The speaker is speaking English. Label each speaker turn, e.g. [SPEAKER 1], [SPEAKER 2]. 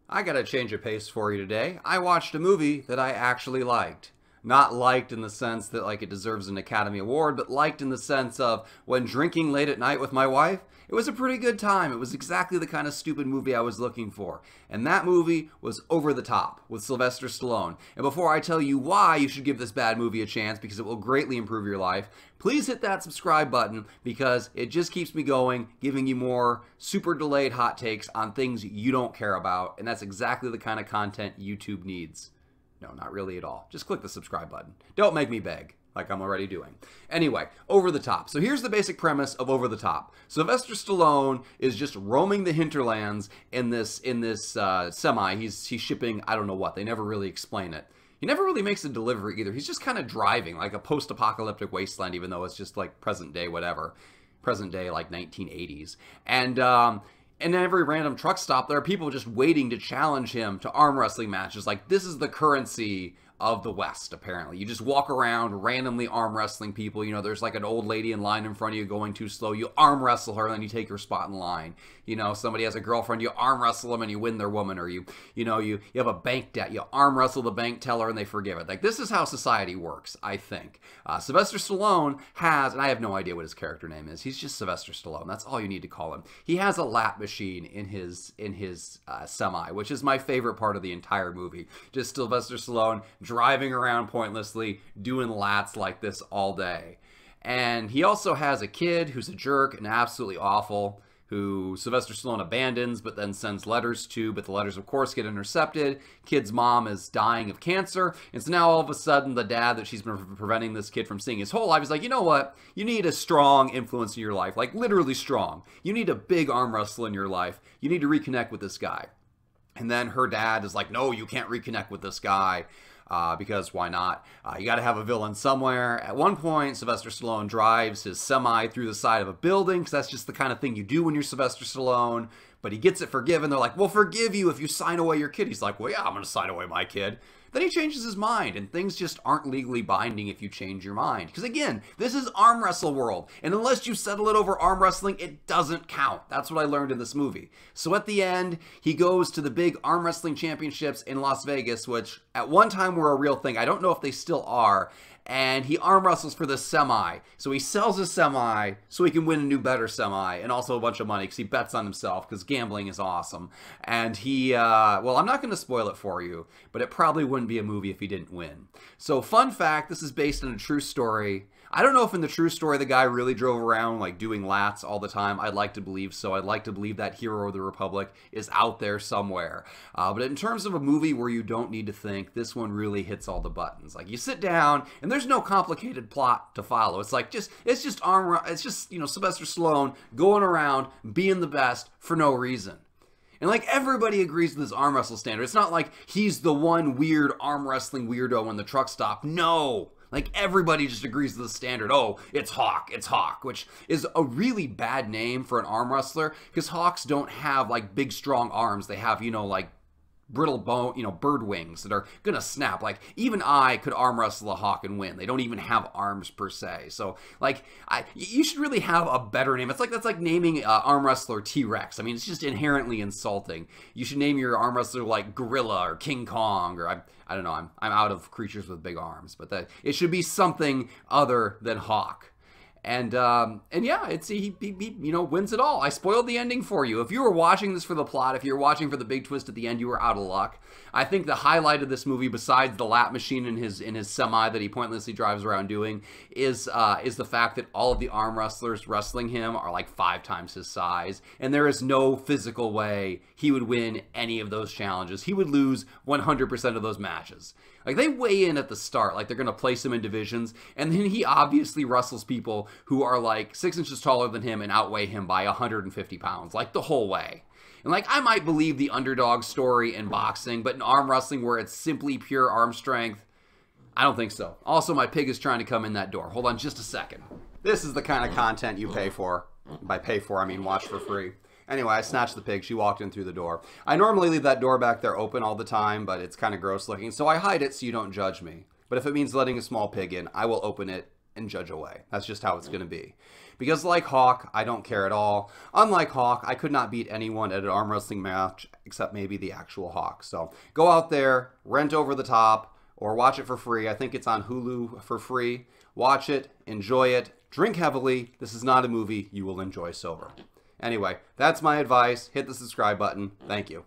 [SPEAKER 1] I got a change of pace for you today. I watched a movie that I actually liked. Not liked in the sense that like it deserves an Academy Award, but liked in the sense of when drinking late at night with my wife, it was a pretty good time. It was exactly the kind of stupid movie I was looking for. And that movie was Over the Top with Sylvester Stallone. And before I tell you why you should give this bad movie a chance because it will greatly improve your life, please hit that subscribe button because it just keeps me going, giving you more super delayed hot takes on things you don't care about. And that's exactly the kind of content YouTube needs. No, not really at all. Just click the subscribe button. Don't make me beg, like I'm already doing. Anyway, Over the Top. So here's the basic premise of Over the Top. Sylvester Stallone is just roaming the hinterlands in this semi. He's shipping, I don't know what. They never really explain it. He never really makes a delivery either. He's just kind of driving like a post-apocalyptic wasteland, even though it's just like present day whatever. Present day like 1980s. And in every random truck stop, there are people just waiting to challenge him to arm wrestling matches. Like, this is the currency of the West, apparently. You just walk around randomly arm wrestling people. You know, there's like an old lady in line in front of you going too slow. You arm wrestle her, and then you take your spot in line. You know, somebody has a girlfriend, you arm wrestle them, and you win their woman. Or you have a bank debt. You arm wrestle the bank teller, and they forgive it. Like, this is how society works, I think. Sylvester Stallone has, and I have no idea what his character name is. He's just Sylvester Stallone. That's all you need to call him. He has a lap machine in his semi, which is my favorite part of the entire movie. Just Sylvester Stallone driving around pointlessly, doing lats like this all day. And he also has a kid who's a jerk and absolutely awful, who Sylvester Stallone abandons but then sends letters to, but the letters of course get intercepted. Kid's mom is dying of cancer, and so now all of a sudden the dad that she's been preventing this kid from seeing his whole life is like, you know what, you need a strong influence in your life, like literally strong. You need a big arm wrestle in your life. You need to reconnect with this guy. And then her dad is like, no, you can't reconnect with this guy. Because why not? You got to have a villain somewhere. At one point, Sylvester Stallone drives his semi through the side of a building, because that's just the kind of thing you do when you're Sylvester Stallone. But he gets it forgiven. They're like, we'll forgive you if you sign away your kid. He's like, well, yeah, I'm going to sign away my kid. Then he changes his mind, and things just aren't legally binding if you change your mind. Because again, this is arm wrestle world, and unless you settle it over arm wrestling, it doesn't count. That's what I learned in this movie. So at the end, he goes to the big arm wrestling championships in Las Vegas, which at one time were a real thing. I don't know if they still are. And he arm wrestles for the semi. So he sells his semi so he can win a new, better semi, and also a bunch of money because he bets on himself because gambling is awesome. And he, well, I'm not going to spoil it for you, but it probably wouldn't be a movie if he didn't win. So fun fact, this is based on a true story. I don't know if in the true story the guy really drove around like doing lats all the time. I'd like to believe so. I'd like to believe that hero of the Republic is out there somewhere. But in terms of a movie where you don't need to think, this one really hits all the buttons. Like, you sit down and there's no complicated plot to follow. It's like it's just you know, Sylvester Stallone going around being the best for no reason. And like everybody agrees with his arm wrestle standard. It's not like he's the one weird arm wrestling weirdo in the truck stop. No. Like, everybody just agrees with the standard. Oh, it's Hawk, which is a really bad name for an arm wrestler because Hawks don't have, like, big, strong arms. They have, you know, like, brittle bone, you know, bird wings that are gonna snap. Like, even I could arm wrestle a hawk and win. They don't even have arms per se. So, like, you should really have a better name. It's like, that's like naming arm wrestler T-Rex. I mean, it's just inherently insulting. You should name your arm wrestler like Gorilla or King Kong, or I don't know. I'm out of creatures with big arms, but it should be something other than Hawk. And yeah, he you know, wins it all. I spoiled the ending for you. If you were watching this for the plot, if you were watching for the big twist at the end, you were out of luck. I think the highlight of this movie, besides the lap machine in his semi that he pointlessly drives around doing, is the fact that all of the arm wrestlers wrestling him are like 5 times his size, and there is no physical way he would win any of those challenges. He would lose 100% of those matches. Like, they weigh in at the start, like they're going to place him in divisions, and then he obviously wrestles people who are like 6 inches taller than him and outweigh him by 150 pounds, like the whole way. And like, I might believe the underdog story in boxing, but in arm wrestling where it's simply pure arm strength, I don't think so. Also, my pig is trying to come in that door. Hold on just a second. This is the kind of content you pay for. By pay for, I mean watch for free. Anyway, I snatched the pig. She walked in through the door. I normally leave that door back there open all the time, but it's kind of gross looking, so I hide it so you don't judge me. But if it means letting a small pig in, I will open it and judge away. That's just how it's going to be. Because like Hawk, I don't care at all. Unlike Hawk, I could not beat anyone at an arm wrestling match except maybe the actual Hawk. So go out there, rent Over the Top, or watch it for free. I think it's on Hulu for free. Watch it, enjoy it, drink heavily. This is not a movie you will enjoy sober. Anyway, that's my advice. Hit the subscribe button. Thank you.